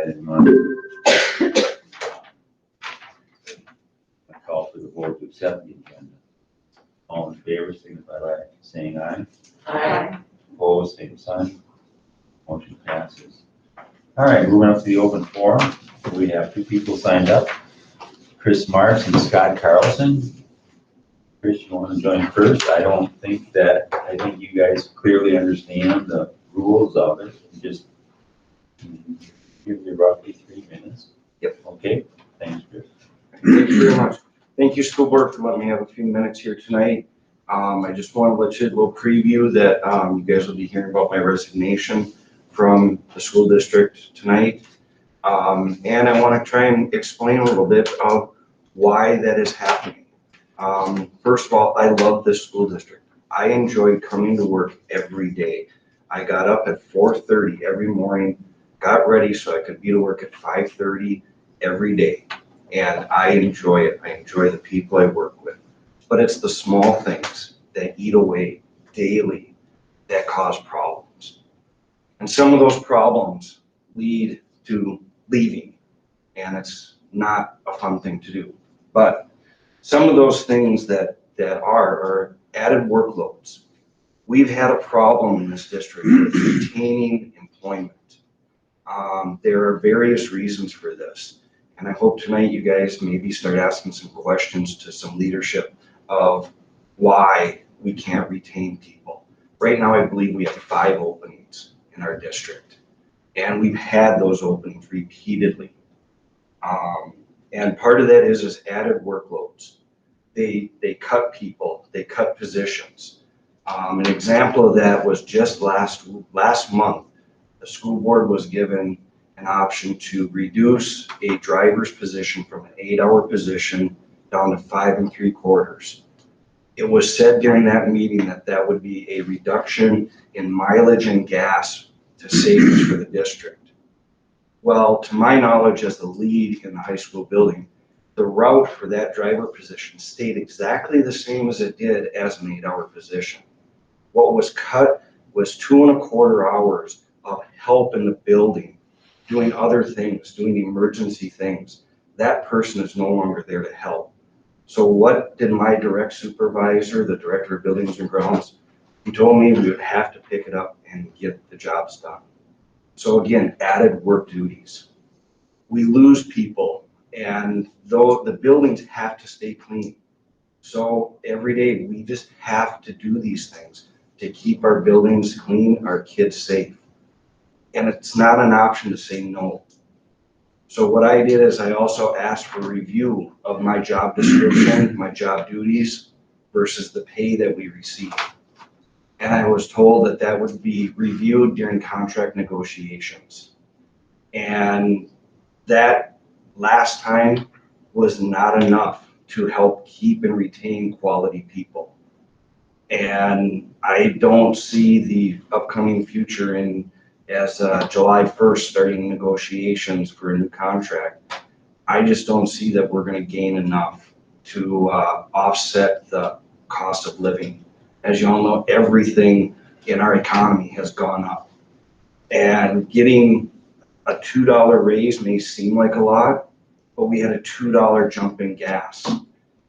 that in mind. I call for the board to accept the agenda. All in favor, signify by saying aye. Aye. Opposed, same sign. Motion passes. All right, moving up to the open forum. We have two people signed up, Chris Marks and Scott Carlson. Chris, you want to join first? I think you guys clearly understand the rules of it. Just give you roughly 3 minutes. Yep. Okay, thanks, Chris. Thank you very much. Thank you, school board, for letting me have a few minutes here tonight. I just want to let you a little preview that you guys will be hearing about my resignation from the school district tonight. And I want to try and explain a little bit of why that is happening. First of all, I love this school district. I enjoy coming to work every day. I got up at 4:30 every morning, got ready so I could be to work at 5:30 every day. And I enjoy it. I enjoy the people I work with. But it's the small things that eat away daily that cause problems. And some of those problems lead to leaving. And it's not a fun thing to do. But some of those things that are added workloads. We've had a problem in this district with retaining employment. There are various reasons for this. And I hope tonight you guys maybe start asking some questions to some leadership of why we can't retain people. Right now, I believe we have 5 openings in our district. And we've had those openings repeatedly. And part of that is added workloads. They cut people, they cut positions. An example of that was just last month, the school board was given an option to reduce a driver's position from an 8-hour position down to 5 3/4. It was said during that meeting that would be a reduction in mileage and gas to savings for the district. Well, to my knowledge, as the lead in the high school building, the route for that driver position stayed exactly the same as it did as an 8-hour position. What was cut was 2 1/4 hours of help in the building, doing other things, doing emergency things. That person is no longer there to help. So what did my direct supervisor, the director of buildings and grounds, he told me we would have to pick it up and get the jobs done. So again, added work duties. We lose people, and though the buildings have to stay clean. So every day we just have to do these things to keep our buildings clean, our kids safe. And it's not an option to say no. So what I did is I also asked for review of my job description, my job duties versus the pay that we receive. And I was told that would be reviewed during contract negotiations. And that last time was not enough to help keep and retain quality people. And I don't see the upcoming future as July 1st starting negotiations for a new contract. I just don't see that we're going to gain enough to offset the cost of living. As you all know, everything in our economy has gone up. And getting a $2 raise may seem like a lot, but we had a $2 jump in gas.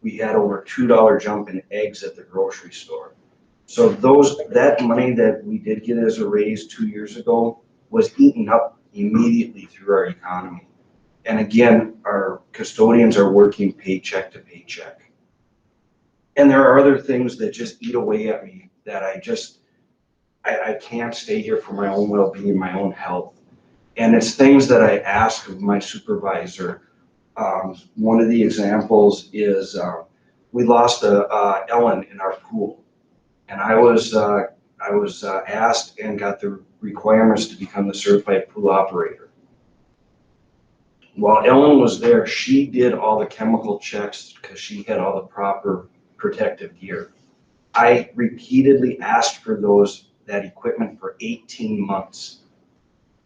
We had over a $2 jump in eggs at the grocery store. So that money that we did get as a raise 2 years ago was eaten up immediately through our economy. And again, our custodians are working paycheck to paycheck. And there are other things that just eat away at me that I can't stay here for my own well-being, my own health. And it's things that I ask of my supervisor. One of the examples is we lost Ellen in our pool. And I was asked and got the requirements to become the certified pool operator. While Ellen was there, she did all the chemical checks because she had all the proper protective gear. I repeatedly asked for that equipment for 18 months.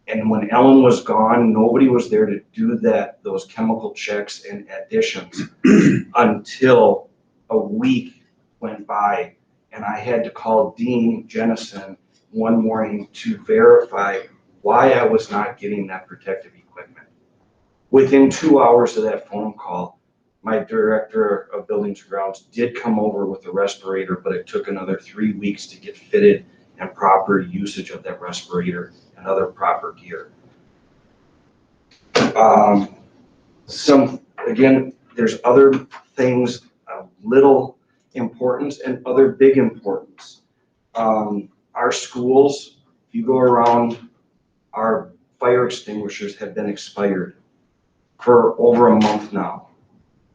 And when Ellen was gone, nobody was there to do those chemical checks and additions until a week went by. And I had to call Dean Jennison one morning to verify why I was not getting that protective equipment. Within 2 hours of that phone call, my director of buildings and grounds did come over with a respirator, but it took another 3 weeks to get fitted and proper usage of that respirator and other proper gear. Again, there's other things of little importance and other big importance. Our schools, if you go around, our fire extinguishers have been expired for over a month now.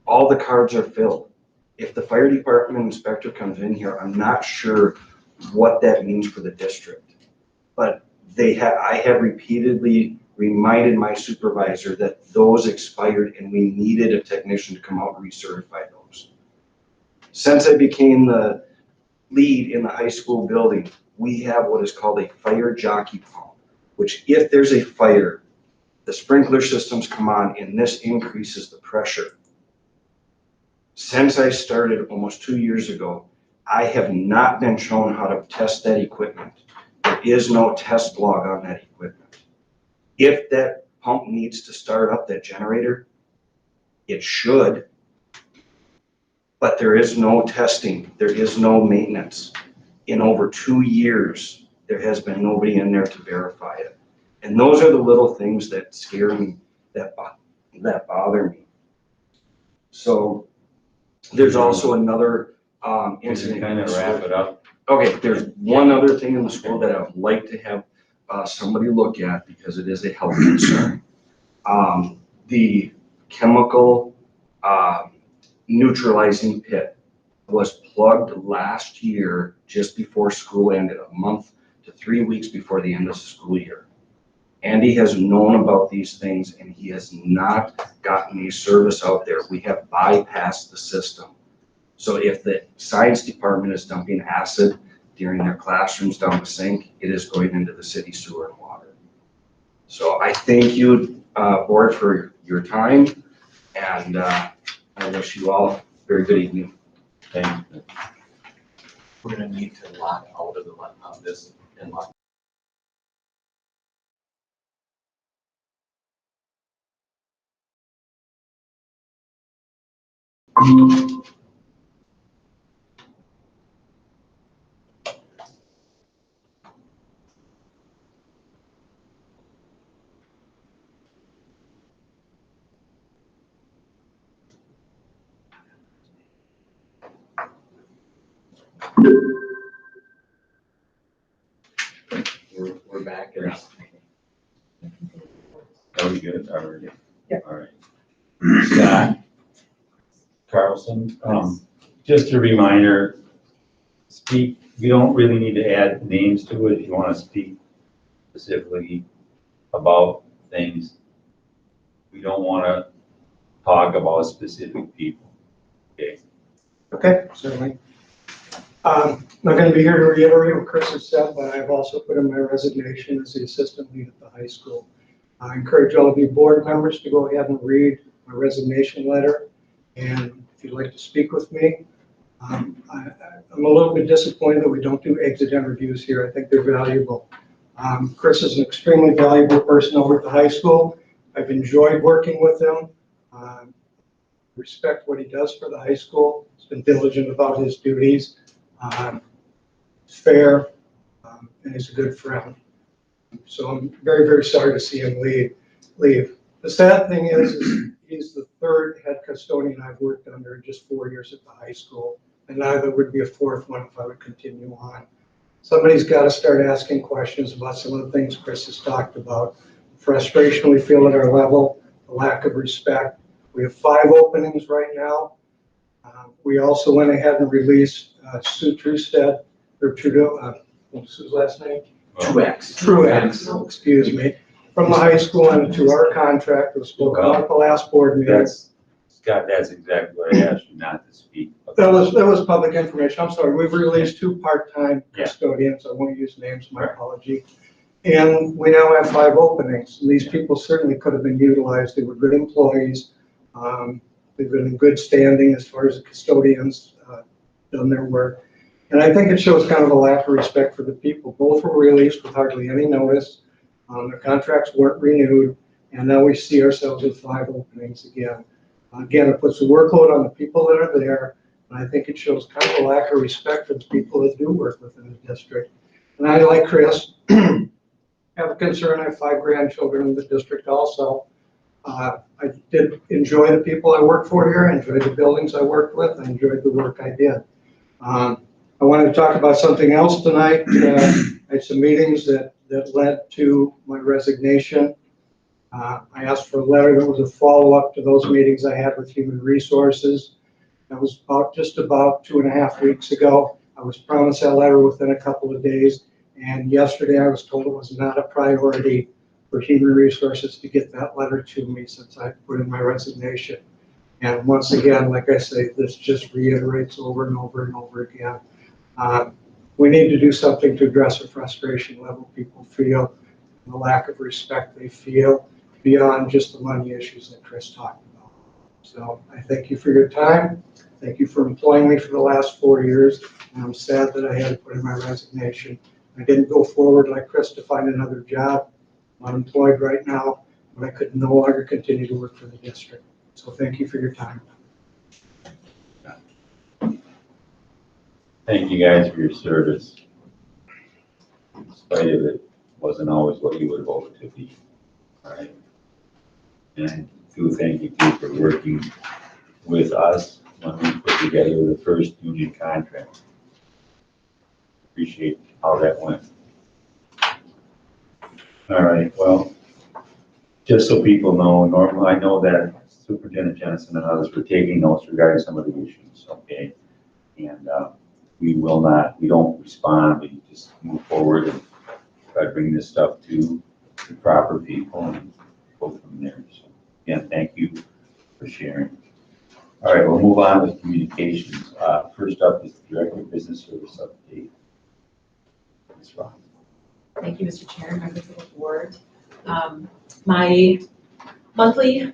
All the cards are filled. If the fire department inspector comes in here, I'm not sure what that means for the district. But I have repeatedly reminded my supervisor that those expired and we needed a technician to come out and recertify those. Since I became the lead in the high school building, we have what is called a fire jockey pump, which if there's a fire, the sprinkler systems come on and this increases the pressure. Since I started almost 2 years ago, I have not been shown how to test that equipment. There is no test log on that equipment. If that pump needs to start up that generator, it should, but there is no testing. There is no maintenance. In over 2 years, there has been nobody in there to verify it. And those are the little things that scare me, that bother me. So there's also another incident. Kind of wrap it up. Okay, there's one other thing in the school that I would like to have somebody look at because it is a health concern. The chemical neutralizing pit was plugged last year just before school ended, a month to 3 weeks before the end of the school year. Andy has known about these things and he has not gotten any service out there. We have bypassed the system. So if the science department is dumping acid during their classrooms down the sink, it is going into the city sewer and water. So I thank you, board, for your time, and I wish you all a very good evening. Thank you. We're gonna need to lock out of this and lock. We're back. Yeah. Are we good? Already? Yeah. All right. Scott Carlson, just a reminder, we don't really need to add names to it. If you want to speak specifically about things, we don't want to talk about specific people. Okay? Okay, certainly. I'm not going to be here to reiterate what Chris has said, but I've also put in my resignation as the assistant lead at the high school. I encourage all of you board members to go ahead and read my resignation letter. And if you'd like to speak with me, I'm a little bit disappointed that we don't do exit interviews here. I think they're valuable. Chris is an extremely valuable person over at the high school. I've enjoyed working with him. Respect what he does for the high school. He's been diligent about his duties. He's fair, and he's a good friend. So I'm very, very sorry to see him leave. The sad thing is he's the third head custodian I've worked under in just 4 years at the high school, and neither would be a fourth one if I would continue on. Somebody's got to start asking questions about some of the things Chris has talked about. Frustration we feel at our level, the lack of respect. We have 5 openings right now. We also went ahead and released Sue Trustead, or Trudeau, what's his last name? Truex, excuse me, from the high school and to our contract. It was spoken about at the last board meeting. Scott, that's exactly what I asked you not to speak about. That was public information. I'm sorry. We've released 2 part-time custodians. I won't use names, my apology. And we now have 5 openings. And these people certainly could have been utilized. They were good employees. They've been in good standing as far as the custodians done their work. And I think it shows kind of a lack of respect for the people. Both were released with hardly any notice. Their contracts weren't renewed, And now we see ourselves with 5 openings again. Again, it puts the workload on the people that are there, and I think it shows kind of a lack of respect for the people that do work within the district. And I, like Chris, have a concern. I have 5 grandchildren in the district also. I did enjoy the people I worked for here. I enjoyed the buildings I worked with. I enjoyed the work I did. I wanted to talk about something else tonight. I had some meetings that led to my resignation. I asked for a letter that was a follow-up to those meetings I had with Human Resources. That was just about 2.5 weeks ago. I was promised that letter within a couple of days, and yesterday I was told it was not a priority for Human Resources to get that letter to me since I put in my resignation. And once again, like I say, this just reiterates over and over and over again. We need to do something to address the frustration level people feel, and the lack of respect they feel beyond just the money issues that Chris talked about. So I thank you for your time. Thank you for employing me for the last 4 years. And I'm sad that I had to put in my resignation. I didn't go forward like Chris to find another job. I'm unemployed right now, but I could no longer continue to work for the district. So thank you for your time. Thank you guys for your service. In spite of it, wasn't always what you would have hoped it to be. All right. And I do thank you too for working with us when we put together the first union contract. Appreciate how that went. All right, well, just so people know, normally I know that Superintendent Jennison and others were taking notes regarding some of the issues, okay? And we don't respond, we just move forward and try to bring this stuff to the proper people and go from there. So again, thank you for sharing. All right, we'll move on with communications. First up is the Director of Business Service update. Ms. Ross. Thank you, Mr. Chair, members of the board. My monthly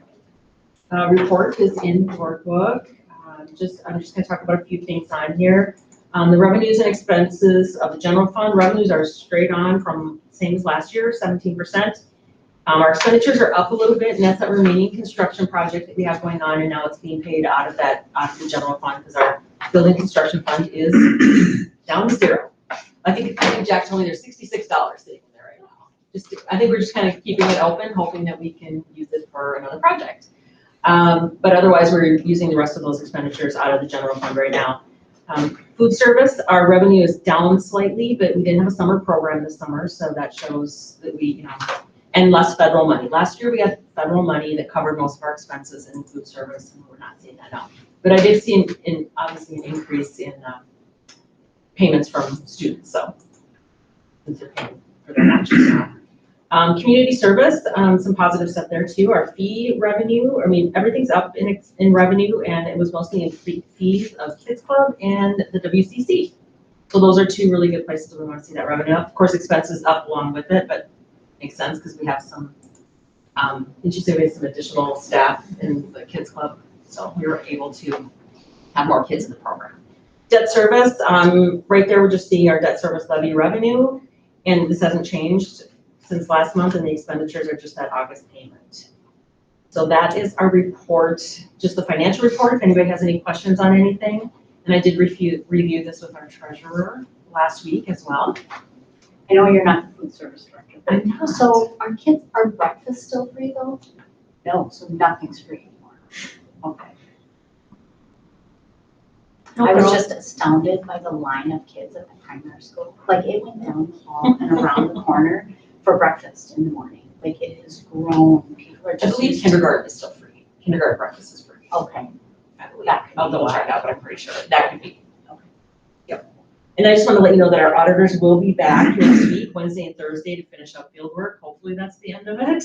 report is in the workbook. I'm just going to talk about a few things on here. The revenues and expenses of the general fund revenues are straight on from same as last year, 17%. Our expenditures are up a little bit, and that's that remaining construction project that we have going on, and now it's being paid out of the general fund because our building construction fund is down to zero. I think Jack told me there's $66 sitting in there right now. I think we're just kind of keeping it open, hoping that we can use it for another project. But otherwise, we're using the rest of those expenditures out of the general fund right now. Food service, our revenue is down slightly, but we didn't have a summer program this summer, so that shows that we, and less federal money. Last year, we had federal money that covered most of our expenses in food service, and we're not seeing that now. But I did see obviously an increase in payments from students, so since they're paying for their matches now. Community service, some positive stuff there too. Our fee revenue, everything's up in revenue, and it was mostly in fees of Kids Club and the WCC. So those are 2 really good places where we want to see that revenue up. Of course, expenses up along with it, but makes sense because we have some, interesting, we have some additional staff in the Kids Club, so we were able to have more kids in the program. Debt service, right there, we're just seeing our debt service levy revenue, and this hasn't changed since last month, and the expenditures are just that August payment. So that is our report, just the financial report, if anybody has any questions on anything. And I did review this with our treasurer last week as well. I know you're not the food service director. I know. So are breakfast still free though? No, so nothing's free anymore. Okay. No, I was girl. just astounded by the line of kids at the primary school. Like it went down the hall and around the corner for breakfast in the morning. Like it has grown. People are I just. believe kindergarten is still free. Kindergarten breakfast is free. Okay. I believe. That could I'll be double check why. out, but I'm pretty sure that could be. Okay. Yep. And I just want to let you know that our auditors will be back next week, Wednesday and Thursday, to finish up field work. Hopefully that's the end of it.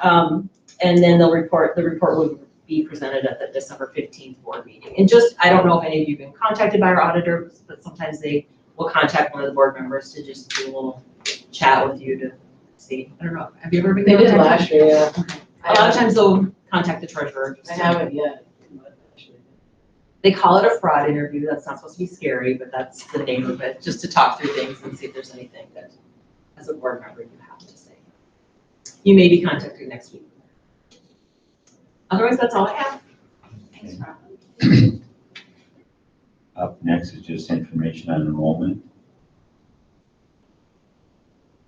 And then the report will be presented at the December 15th board meeting. And I don't know if any of you have been contacted by our auditors, but sometimes they will contact one of the board members to just do a little chat with you to see. I don't know. Have you ever been They did contacted? last year, yeah. Okay. A lot of times they'll contact the treasurer. just I to- haven't yet. But actually. They call it a fraud interview. That's not supposed to be scary, but that's the name of it, just to talk through things and see if there's anything that, as a board member, you have to say. You may be contacted next week. Otherwise, that's all I have. Thanks, Robin. Up next is just information on enrollment.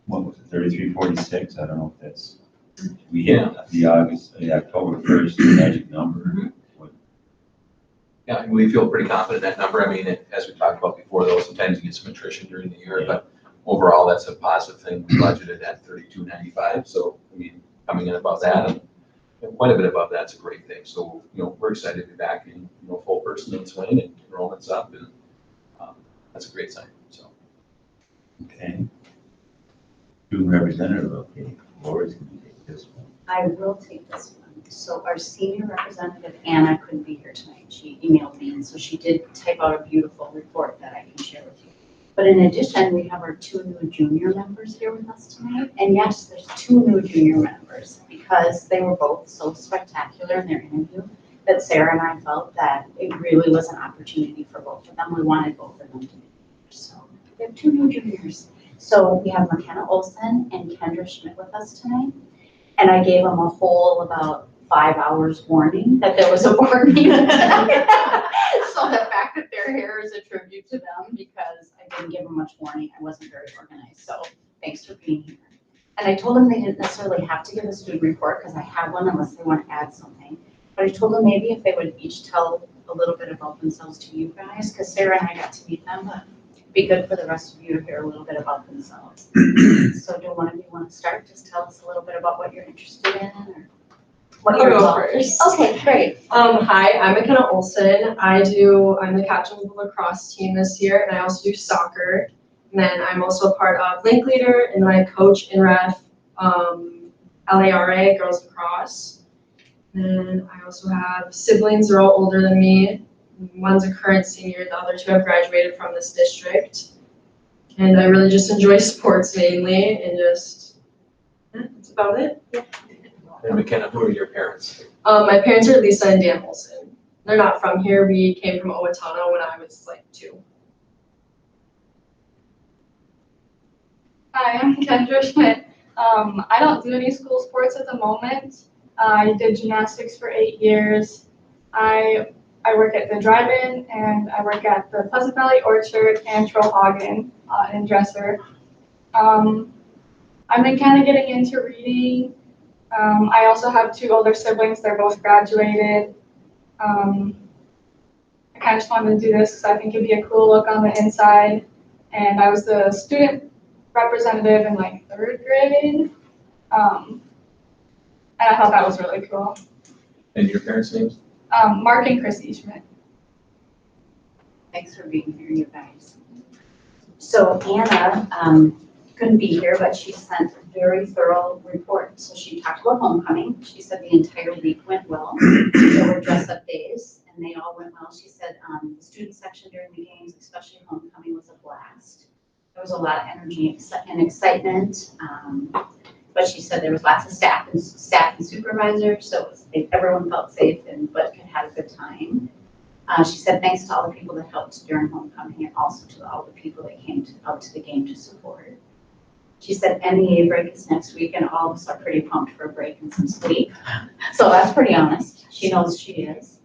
What was it, 3346? I don't know if that's, we hit the October 1st magic number. Yeah, and we feel pretty confident in that number. I mean, as we talked about before, though, sometimes you get some attrition during the year, but overall, that's a positive thing. We budgeted at 3295, so I mean, coming in above that and quite a bit above that's a great thing. So, we're excited to be back in, full person in swing and enrollment's up, and that's a great sign, so. Okay. Student representative, okay, Lori's gonna take this one. I will take this one. So our senior representative, Anna, couldn't be here tonight. She emailed me, and so she did type out a beautiful report that I can share with you. But in addition, we have our 2 new junior members here with us tonight. And yes, there's 2 new junior members because they were both so spectacular in their interview that Sarah and I felt that it really was an opportunity for both of them. We wanted both of them to be here. So we have 2 new juniors. So we have McKenna Olson and Kendra Schmidt with us tonight. And I gave them a whole about 5 hours warning that there was a board meeting. So the fact that they're here is a tribute to them because I didn't give them much warning. I wasn't very organized. So thanks for being here. And I told them they didn't necessarily have to give a student report because I have one unless they want to add something. But I told them maybe if they would each tell a little bit about themselves to you guys, because Sarah and I got to meet them, but it'd be good for the rest of you to hear a little bit about themselves. So do one of you want to start? Just tell us a little bit about what you're interested in or what I'll you're go involved in. first. Okay, great. Hi, I'm McKenna Olson. I'm the captain of the lacrosse team this year, and I also do soccer. And then I'm also a part of Link Leader, and then I coach in ref LARA, girls lacrosse. And then I also have siblings who are all older than me. One's a current senior, the other 2 have graduated from this district. And I really just enjoy sports mainly, and that's about it. And McKenna, who are your parents? My parents are Lisa and Dan Olson. They're not from here. We came from Owatonna when I was like 2. Hi, I'm Kendra Schmidt. I don't do any school sports at the moment. I did gymnastics for 8 years. I work at the drive-in and I work at the Pleasant Valley Orchard and Trollhagen in Dresser. I've been kind of getting into reading. I also have 2 older siblings. They're both graduated. I kind of just wanted to do this because I think it'd be a cool look on the inside. And I was the student representative in like 3rd grade. And I thought that was really cool. And your parents' names? Mark and Chrissy Schmidt. Thanks for being here, you guys. So Anna couldn't be here, but she sent a very thorough report. So she talked about homecoming. She said the entire week went well. There were dress-up days, and they all went well. She said the student section during the games, especially homecoming, was a blast. There was a lot of energy and excitement. But she said there was lots of staff and supervisors, so everyone felt safe but had a good time. She said thanks to all the people that helped during homecoming and also to all the people that came out to the game to support. She said NEA break is next week and all of us are pretty pumped for a break and some sleep. So that's pretty honest. She knows she is.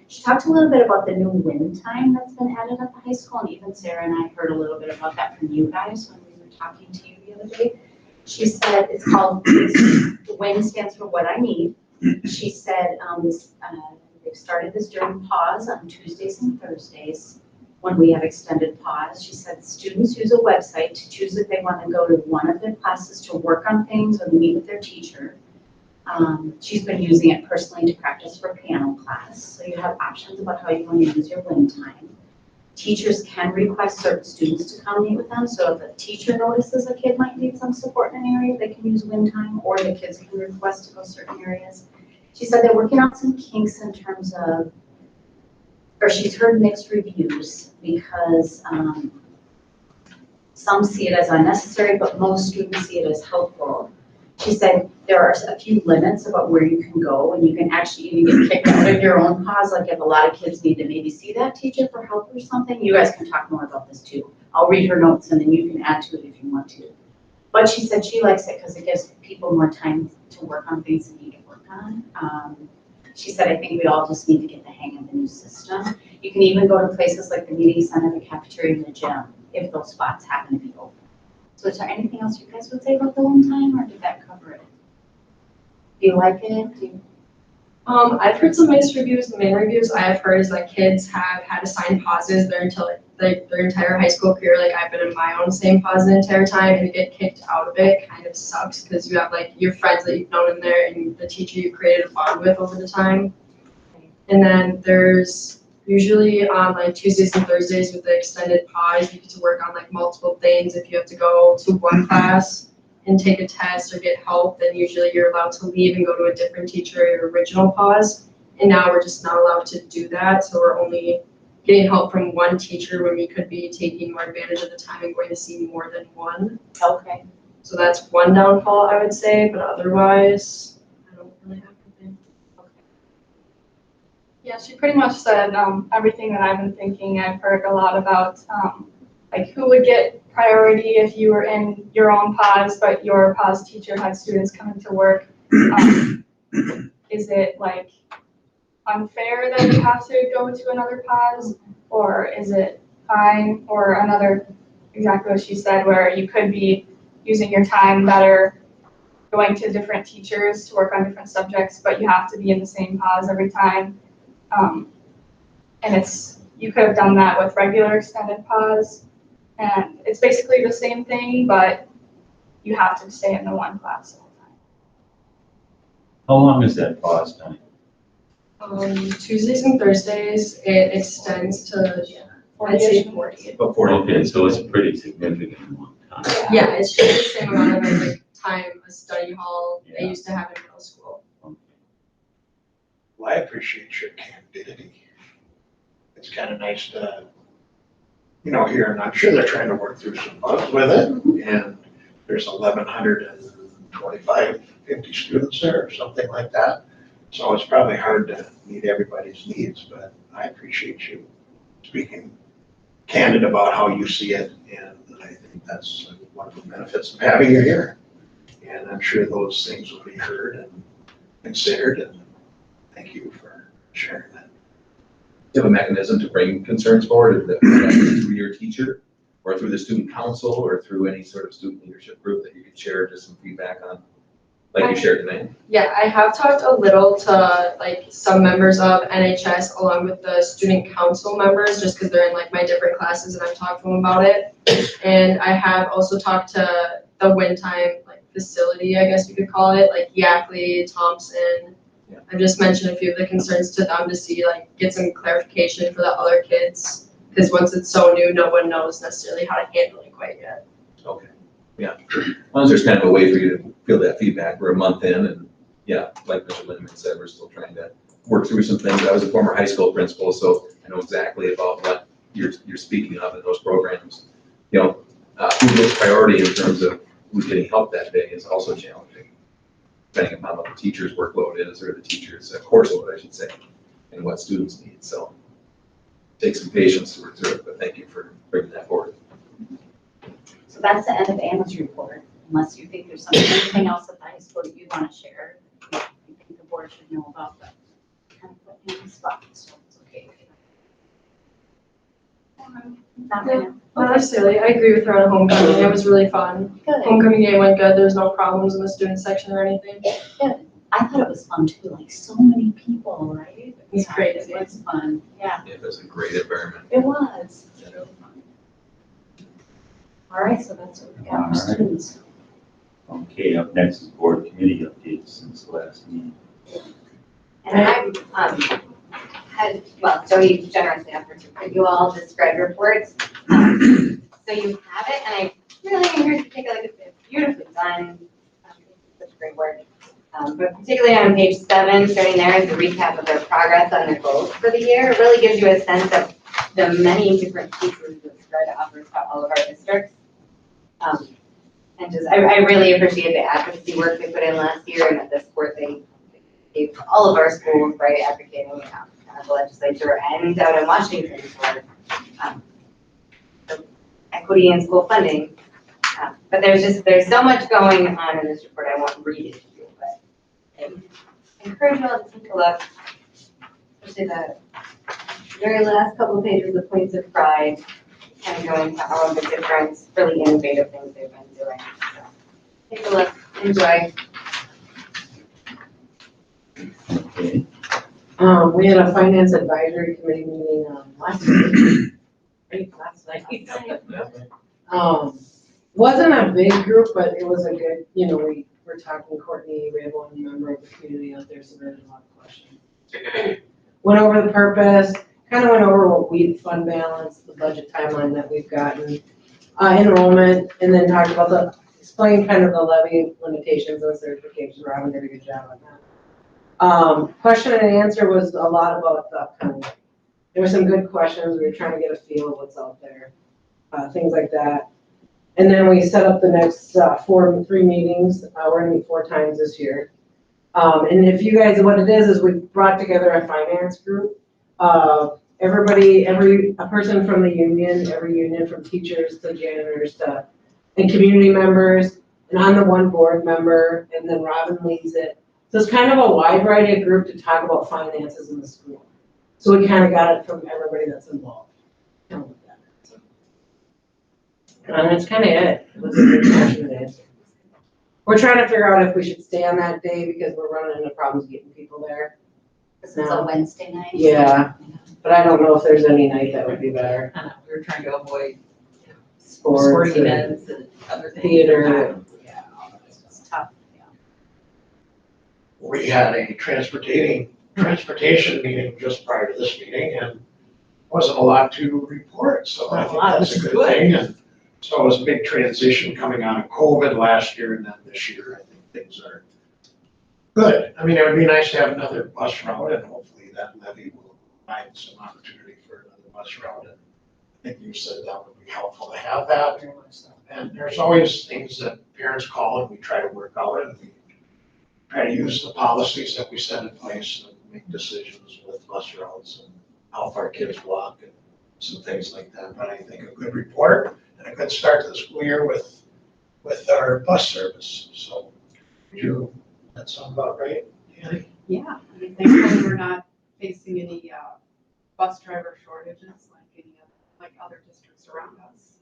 She talked a little bit about the new wind time that's been added at the high school, and even Sarah and I heard a little bit about that from you guys when we were talking to you the other day. She said it's called, the WIN stands for What I Need. She said they've started this during pause on Tuesdays and Thursdays when we have extended pause. She said students use a website to choose if they want to go to one of their classes to work on things or meet with their teacher. She's been using it personally to practice for piano class. So you have options about how you want to use your WIN time. Teachers can request certain students to come meet with them. So if a teacher notices a kid might need some support in an area, they can use WIN time, or the kids can request to go certain areas. She said they're working out some kinks in terms of, or she's heard mixed reviews because some see it as unnecessary, but most students see it as helpful. She said there are a few limits about where you can go, and you can actually even get kicked out of your own pause. Like if a lot of kids need to maybe see that teacher for help or something, you guys can talk more about this too. I'll read her notes and then you can add to it if you want to. But she said she likes it because it gives people more time to work on things they need to work on. She said, I think we all just need to get the hang of the new system. You can even go to places like the meeting center, the cafeteria, and the gym, if those spots happen to be open. So is there anything else you guys would say about the one time, or did that cover it? Do you like it? Do you? I've heard some mixed reviews. The main reviews I have heard is that kids have had assigned pauses their entire high school career. Like I've been in my own same pause the entire time, and to get kicked out of it kind of sucks because you have like your friends that you've known in there and the teacher you created a bond with over the time. And then there's usually on like Tuesdays and Thursdays with the extended pause, you get to work on like multiple things. If you have to go to one class and take a test or get help, then usually you're allowed to leave and go to a different teacher or your original pause. And now we're just not allowed to do that. So we're only getting help from one teacher when we could be taking more advantage of the time and going to see more than one. Okay. So that's one downfall, I would say, but otherwise, I don't really have anything. Yeah, she pretty much said everything that I've been thinking. I've heard a lot about like who would get priority if you were in your own pause, but your pause teacher had students coming to work. Is it like unfair that you have to go to another pause, or is it fine? Or another, exactly what she said, where you could be using your time better going to different teachers to work on different subjects, but you have to be in the same pause every time. And you could have done that with regular extended pause. And it's basically the same thing, but you have to stay in the one class all the time. How long is that pause time? Tuesdays and Thursdays, it extends to, I'd say 40. But 40 Okay, so it's a pretty significant long time. Yeah, it's just the same amount of like time a study hall they Yeah. used to have in middle school. Well, I appreciate your candidity. It's kind of nice to, hear, and I'm sure they're trying to work through some bugs with it, and there's 1,125, 50 students there, or something like that. So it's probably hard to meet everybody's needs, but I appreciate you speaking candid about how you see it, and I think that's one of the benefits of having you here. And I'm sure those things will be heard and considered, and thank you for sharing that. Do you have a mechanism to bring concerns forward, through your teacher, or through the student council, or through any sort of student leadership group that you could share just some feedback on, like you shared tonight? Yeah, I have talked a little to like some members of NHS along with the student council members, just because they're in like my different classes and I've talked to them about it. And I have also talked to the Windtime like facility, I guess you could call it, like Yackley, Thompson. Yeah. I've just mentioned a few of the concerns to them to see, like, get some clarification for the other kids. Because once it's so new, no one knows necessarily how to handle it quite yet. Okay, yeah. As long as there's kind of a way for you to feel that feedback, we're a month in, and yeah, like Mr. Lindeman said, we're still trying to work through some things. I was a former high school principal, so I know exactly about what you're speaking of in those programs. Who gets priority in terms of who's getting help that day is also challenging, depending upon what the teacher's workload is, or the teacher's course load, I should say, and what students need. So take some patience to work through it, but thank you for bringing that forward. So that's the end of Anna's report, unless you think there's anything else at the high school that you want to share, you think the board should know about, but kind of put you on the spot, so it's okay. Not right now. Not necessarily. I agree with her on homecoming. It was really fun. Good. Homecoming game went good. There's no problems in the student section or anything. I thought it was fun too, like so many people, right? It's Yeah, crazy. It was fun, yeah, It was a great environment. it was. It was really fun. All right, so that's what we got All for right. students. Okay, up next is board committee updates since the last meeting. And Jody generously offered to put you all the spread reports. So you have it, and I really encourage you to take a look at it. It's beautifully done. Such great work. But particularly on page 7, starting there is a recap of their progress on their goals for the year. It really gives you a sense of the many different pieces that spread offers to all of our districts. And just, I really appreciate the advocacy work they put in last year, and that the support they gave to all of our schools by advocating at the legislature and out in Washington for equity in school funding. But there's so much going on in this report, I won't read it to you, but encourage you all to take a look, especially the very last couple of pages of Points of Pride, kind of go into all of the different really innovative things they've been doing. So, take a look, enjoy. Okay. We had a finance advisory committee meeting, last week, right, last night. Wasn't a big group, but it was a good, we were talking, Courtney, we have one member of the community out there, so there's a lot of questions. Went over the purpose, kind of went over what weed fund balance, the budget timeline that we've gotten, enrollment, and then talked about explain kind of the levy limitations and certification. Robin did a good job on that. Question and answer was a lot about the upcoming. There were some good questions. We were trying to get a feel of what's out there, things like that. And then we set up the next 3 meetings. We're gonna meet 4 times this year. And if you guys, what it is we brought together a finance group. Everybody, a person from the union, every union from teachers to janitors and community members, and I'm the one board member, and then Robin leads it. So it's kind of a wide variety of group to talk about finances in the school. So we kind of got it from everybody that's involved. And that's kind of it. It was a good question and answer. We're trying to figure out if we should stay on that day because we're running into problems getting people there. This is a Wednesday night. Yeah, but I don't know if there's any night that would be better. We were trying to avoid Sports sporting and events and other things. theater. Yeah, it's tough, yeah. We had a transportation meeting just prior to this meeting, and wasn't a lot to report, so I think that's a good thing. And so it was a big transition coming out of COVID last year, and then this year, I think things are good. I mean, it would be nice to have another bus route, and hopefully that levy will provide some opportunity for another bus route. And I think you said that would be helpful to have that. And there's always things that parents call and we try to work out, and we try to use the policies that we set in place and make decisions with bus routes and how far kids walk and some things like that. But I think a good report and a good start to the school year with our bus service. So that sound about right, Annie? Yeah, I mean, thankfully, we're not facing any bus driver shortages like other districts around us.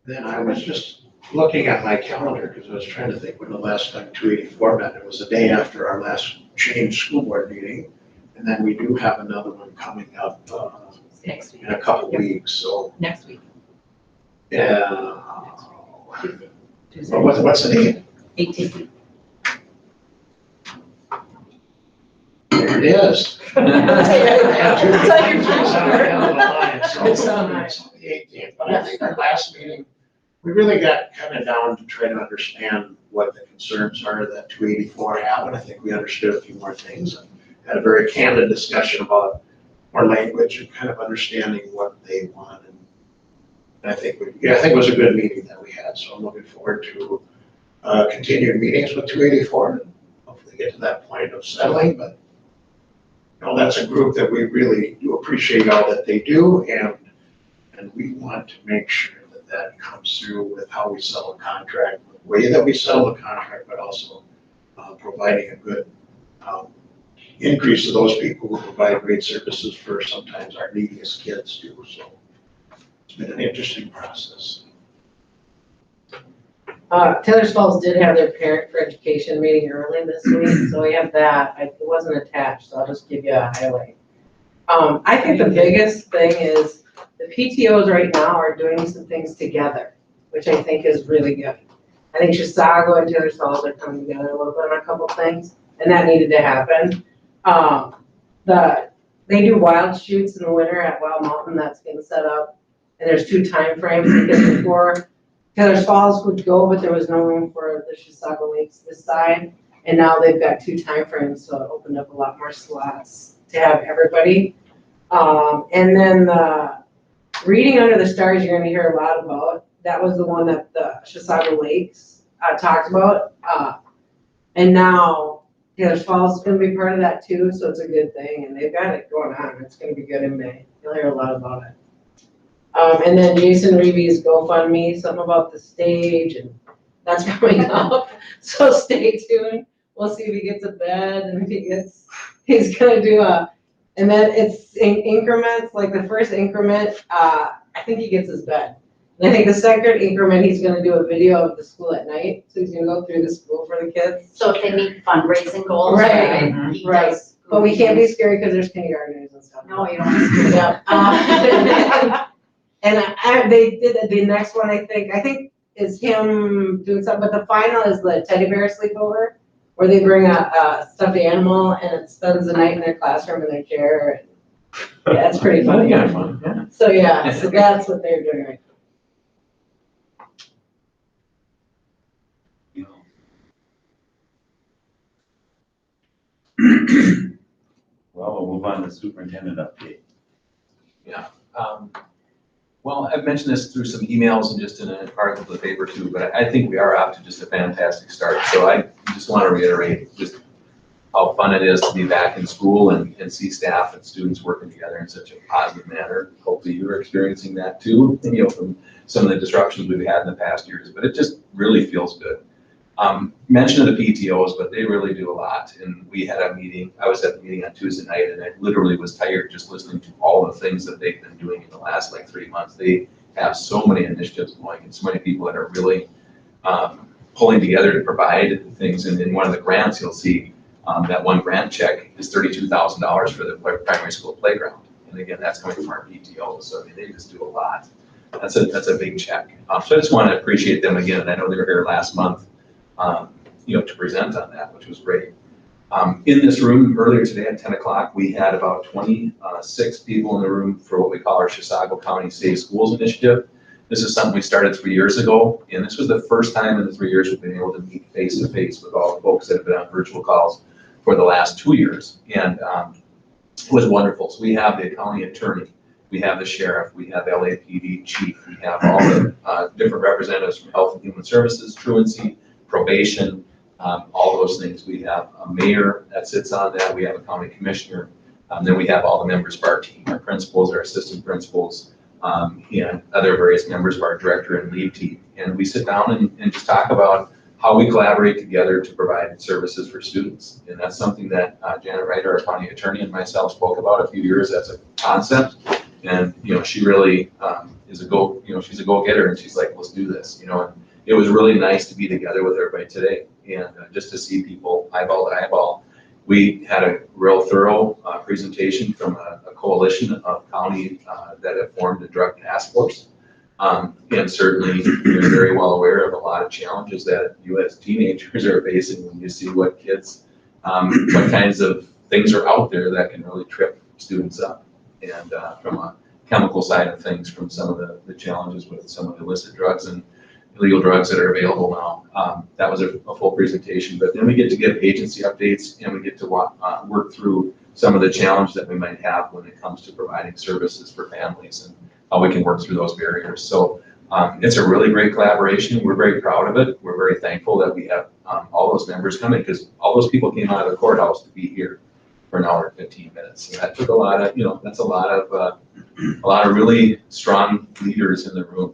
Then I was just looking at my calendar because I was trying to think when the last time 284 met. It was the day after our last change school board meeting. And then we do have another one coming up Next week. in a couple weeks, so. Next week. Yeah. Tuesday. What's the date? 18th. There it is. It's on your It's on the 18th, but I think our last meeting, we really got kind of down to try to understand what the concerns are that 284 have, and I think we understood a few more things and had a very candid discussion about our language and kind of understanding what they want. And I think it was a good meeting that we had, so I'm looking forward to continued meetings with 284 and hopefully get to that point of settling. But that's a group that we really do appreciate all that they do, and we want to make sure that comes through with how we sell a contract, the way that we sell the contract, but also providing a good increase to those people who provide great services for sometimes our neediest kids too. So it's been an interesting process. Taylor's Falls did have their parent for education meeting early this week, so we have that. It wasn't attached, so I'll just give you a highlight. I think the biggest thing is the PTOs right now are doing some things together, which I think is really good. I think Chisago and Taylor's Falls are coming together a little bit on a couple things, and that needed to happen. They do wild shoots in the winter at Wild Mountain. That's getting set up, and there's 2 time frames because before Taylor's Falls would go, but there was no room for the Chisago Lakes this side, and now they've got 2 time frames, so it opened up a lot more slots to have everybody. And then the Reading Under the Stars, you're gonna hear a lot about. That was the one that the Chisago Lakes talked about. And now Taylor's Falls is gonna be part of that too, so it's a good thing, and they've got it going on. It's gonna be good in May. You'll hear a lot about it. And then Jason Reevy's GoFundMe, something about the stage, and that's coming up, so stay tuned. we'll see if he gets a bed and if he's gonna do and then it's in increments, like the first increment, I think he gets his bed. And I think the second increment, he's gonna do a video of the school at night, so he's gonna go through the school for the kids. So if they meet fundraising goals, Right, right? he right. does- But we can't be scary because there's kindergartners and stuff. No, you don't. Yeah. And they did, the next one, I think is him doing something, but the final is the teddy bear sleepover, where they bring a stuffed animal and it spends the night in their classroom in their chair. Yeah, it's pretty funny. Kind of fun, yeah. So yeah, so that's what they're doing right Well, we'll move on to superintendent update. Well, I've mentioned this through some emails and just in an article in the paper too, but I think we are off to just a fantastic start. So I just want to reiterate just how fun it is to be back in school and see staff and students working together in such a positive manner. Hopefully you're experiencing that too, from some of the disruptions we've had in the past years, but it just really feels good. Mention of the PTOs, but they really do a lot. And we had a meeting, I was at the meeting on Tuesday night and I literally was tired just listening to all the things that they've been doing in the last 3 months. They have so many initiatives going and so many people that are really pulling together to provide things. And in one of the grants, you'll see that one grant check is $32,000 for the primary school playground. And again, that's coming from our PTOs. So I mean, they just do a lot. That's a big check. So I just want to appreciate them again. And I know they were here last month. To present on that, which was great. In this room earlier today at 10 o'clock, we had about 26 people in the room for what we call our Chisago County Safe Schools Initiative. This is something we started 3 years ago, and this was the first time in the 3 years we've been able to meet face to face with all the folks that have been on virtual calls for the last 2 years, and it was wonderful. So we have the county attorney, we have the sheriff, we have LAPD chief, we have all the different representatives from Health and Human Services, truancy, probation, all those things. We have a mayor that sits on that. We have a county commissioner. Then we have all the members of our team, our principals, our assistant principals, and other various members of our director and lead team. And we sit down and just talk about how we collaborate together to provide services for students. And that's something that Janet Ryder, our county attorney, and myself spoke about a few years as a concept. And, she really is she's a go-getter, and she's like, let's do this, and it was really nice to be together with everybody today and just to see people eyeball to eyeball. We had a real thorough presentation from a coalition of county that have formed a drug task force. And certainly you're very well aware of a lot of challenges that you as teenagers are facing when you see what kids, what kinds of things are out there that can really trip students up. And from a chemical side of things, from some of the challenges with some of the illicit drugs and illegal drugs that are available now. That was a full presentation, but then we get to give agency updates and we get to work through some of the challenges that we might have when it comes to providing services for families and how we can work through those barriers. So it's a really great collaboration. We're very proud of it. We're very thankful that we have all those members coming because all those people came out of the courthouse to be here for an hour and 15 minutes. And that took a lot of, that's a lot of really strong leaders in the room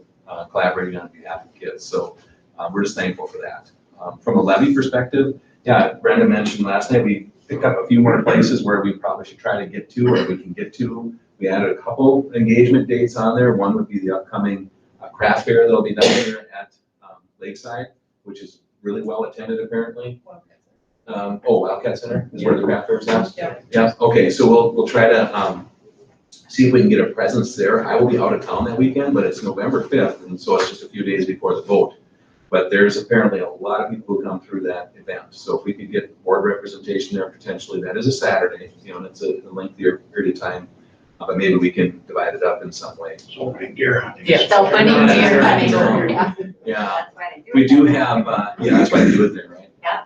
collaborating on behalf of kids. So we're just thankful for that. From a levy perspective, yeah, Brenda mentioned last night, we picked up a few more places where we probably should try to get to or we can get to. We added a couple engagement dates on there. One would be the upcoming craft fair that'll be done here at Lakeside, which is really well attended apparently. Wildcat Center is where the craft fair is at? Yeah, okay, so we'll try to see if we can get a presence there. I will be out of town that weekend, but it's November 5th, and so it's just a few days before the vote. But there's apparently a lot of people who come through that event. So if we could get board representation there potentially, that is a Saturday, and it's a lengthier period of time, but maybe we can divide it up in some way. So opening deer hunting. Yeah. So funny, deer hunting. Yeah, That's why they do it. we do have, that's why they do it there, right? Yeah.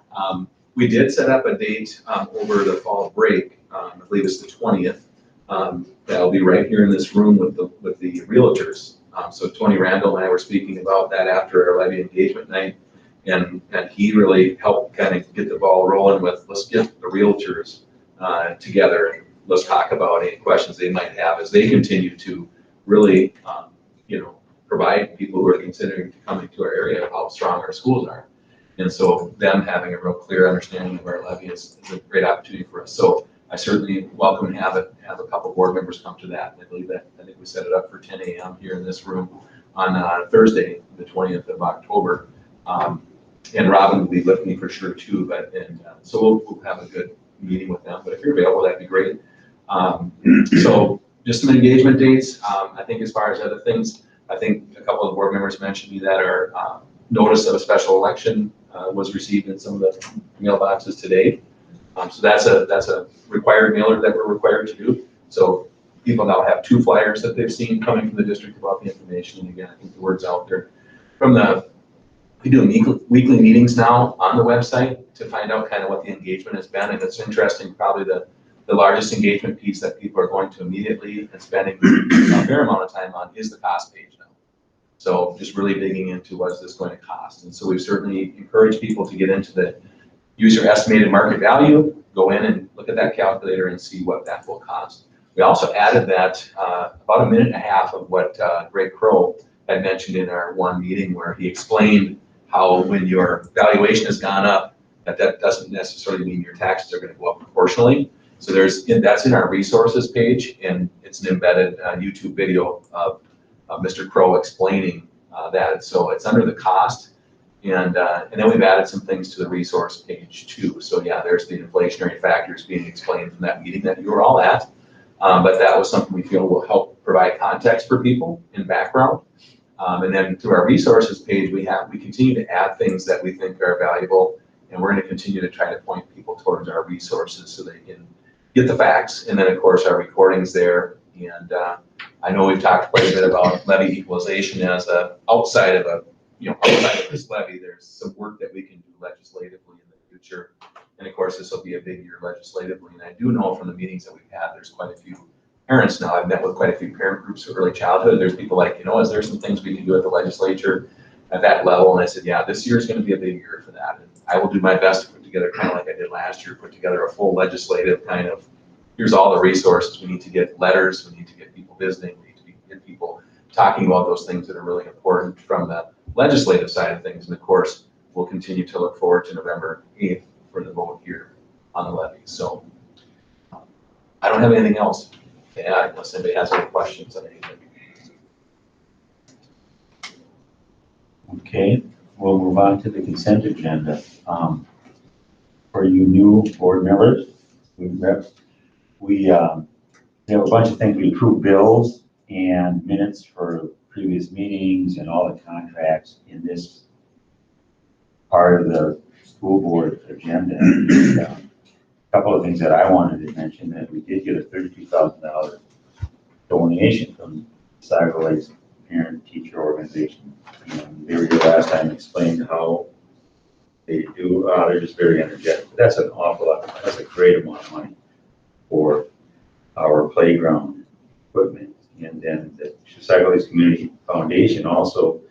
We did set up a date over the fall break, I believe it's the 20th. That'll be right here in this room with the realtors. So Tony Randall and I were speaking about that after our levy engagement night, and he really helped kind of get the ball rolling with, let's get the realtors together and let's talk about any questions they might have as they continue to really, provide people who are considering coming to our area how strong our schools are. And so them having a real clear understanding of our levy is a great opportunity for us. So I certainly welcome and have a couple board members come to that. I believe that, I think we set it up for 10 a.m. here in this room on Thursday, the 20th of October. And Robin will be with me for sure too, so we'll have a good meeting with them, but if you're available, that'd be great. So just some engagement dates. I think as far as other things, I think a couple of board members mentioned to me that our notice of a special election was received in some of the mailboxes today. So that's a required mailer that we're required to do. So people now have 2 flyers that they've seen coming from the district about the information. And again, I think the word's out there. We do weekly meetings now on the website to find out kind of what the engagement has been. And it's interesting, probably the largest engagement piece that people are going to immediately and spending a fair amount of time on is the cost page now. So just really digging into what is this going to cost. And so we've certainly encouraged people to get into the user estimated market value, go in and look at that calculator and see what that will cost. We also added that about a minute and a half of what Greg Crow had mentioned in our one meeting where he explained how when your valuation has gone up, that doesn't necessarily mean your taxes are going to go up proportionally. So that's in our resources page, and it's an embedded YouTube video of Mr. Crow explaining that. So it's under the cost, and then we've added some things to the resource page too. So yeah, there's the inflationary factors being explained from that meeting that you were all at. But that was something we feel will help provide context for people in background. And then through our resources page, we continue to add things that we think are valuable, and we're going to continue to try to point people towards our resources so they can get the facts. And then of course our recordings there. And I know we've talked quite a bit about levy equalization as outside of this levy. There's some work that we can do legislatively in the future. And of course, this will be a big year legislatively. And I do know from the meetings that we've had, there's quite a few parents now. I've met with quite a few parent groups for early childhood. There's people like, is there some things we can do at the legislature at that level? And I said, yeah, this year is going to be a big year for that. And I will do my best to put together, kind of like I did last year, put together a full legislative kind of, here's all the resources. We need to get letters. We need to get people visiting. We need to get people talking about those things that are really important from the legislative side of things. And of course, we'll continue to look forward to November 8th for the vote here on the levy. So I don't have anything else to add unless anybody has any questions on anything. Okay, we'll move on to the consent agenda. For you new board members, we have a bunch of things. We approved bills and minutes for previous meetings and all the contracts in this part of the school board agenda. And, a couple of things that I wanted to mention, that we did get a $32,000 donation from Sago Lakes Parent Teacher Organization. And they were here last time and explained how they do. They're just very energetic. That's an awful lot. That's a great amount of money for our playground equipment. And then the Sago Lakes Community Foundation also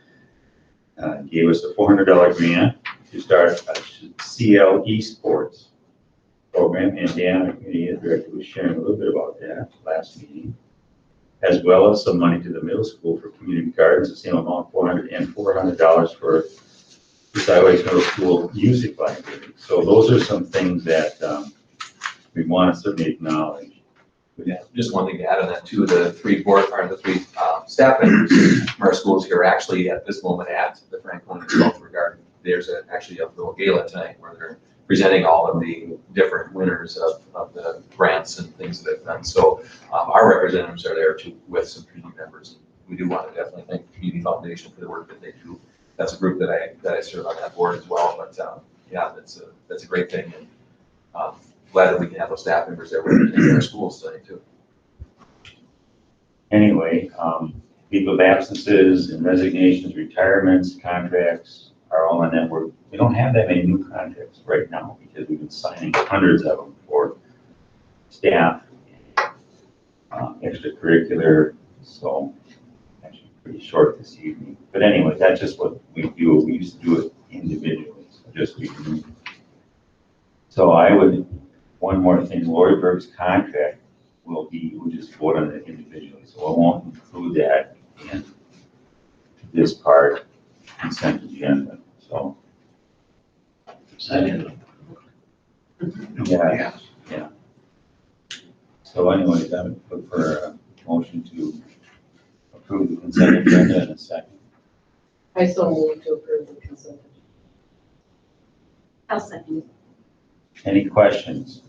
gave us a $400 grant to start a CL Esports program, and Dan, our community director, was sharing a little bit about that last meeting, as well as some money to the middle school for community gardens, the same amount, $400, and $400 for the Sago Lakes Middle School music library. So those are some things that we want to certainly acknowledge. Yeah, just one thing to add on that too, the three staff members from our schools here are actually at this moment at the Franconia Sculpture Garden. There's actually a little gala tonight where they're presenting all of the different winners of the grants and things that they've done. So our representatives are there too with some community members. We do want to definitely thank the Community Foundation for the work that they do. That's a group that I serve on that board as well. But yeah, that's a great thing. And glad that we can have those staff members there representing our schools today too. Anyway, leave of absences and resignations, retirements, contracts are all on that. We don't have that many new contracts right now because we've been signing hundreds of them for staff, extracurricular. So actually pretty short this evening. But anyway, that's just what we do. We used to do it individually. So just we can. So one more thing, Lori Berg's contract we'll just vote on it individually. So I won't include that in this part consent agenda. So Second. Yeah. So anyways, I would look for a motion to approve the consent agenda in a second. I still move to approve the consent. I'll second. Any questions?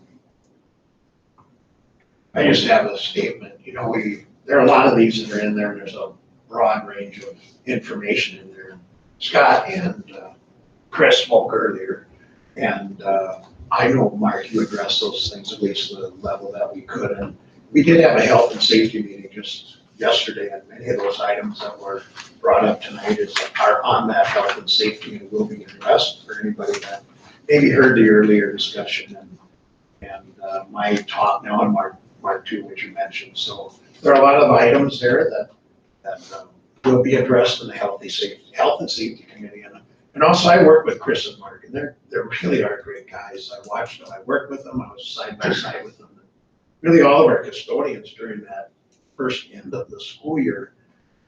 I just have a statement, there are a lot of these that are in there, and there's a broad range of information in there. Scott and Chris spoke earlier, and I know, Mark, you addressed those things at least to the level that we could, and we did have a health and safety meeting just yesterday, and many of those items that were brought up tonight are on that health and safety and will be addressed for anybody that maybe heard the earlier discussion and my talk now, and Mark too, which you mentioned. So there are a lot of items there that will be addressed in the health and safety committee. And also I work with Chris and Mark, and they really are great guys. I watched them, I worked with them, I was side by side with them. Really all of our custodians during that first end of the school year,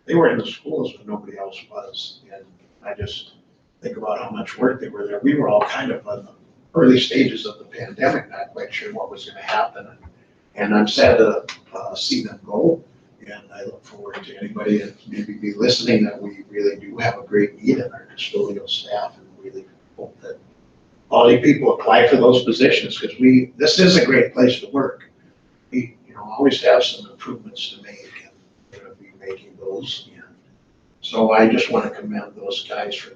they were in the schools when nobody else was. And I just think about how much work they were there. We were all kind of in the early stages of the pandemic, not quite sure what was gonna happen. And I'm sad to see them go. And I look forward to anybody that maybe be listening that we really do have a great need in our custodial staff, and really hope that all you people apply for those positions, because this is a great place to work. We, always have some improvements to make, and we're gonna be making those. And so I just want to commend those guys for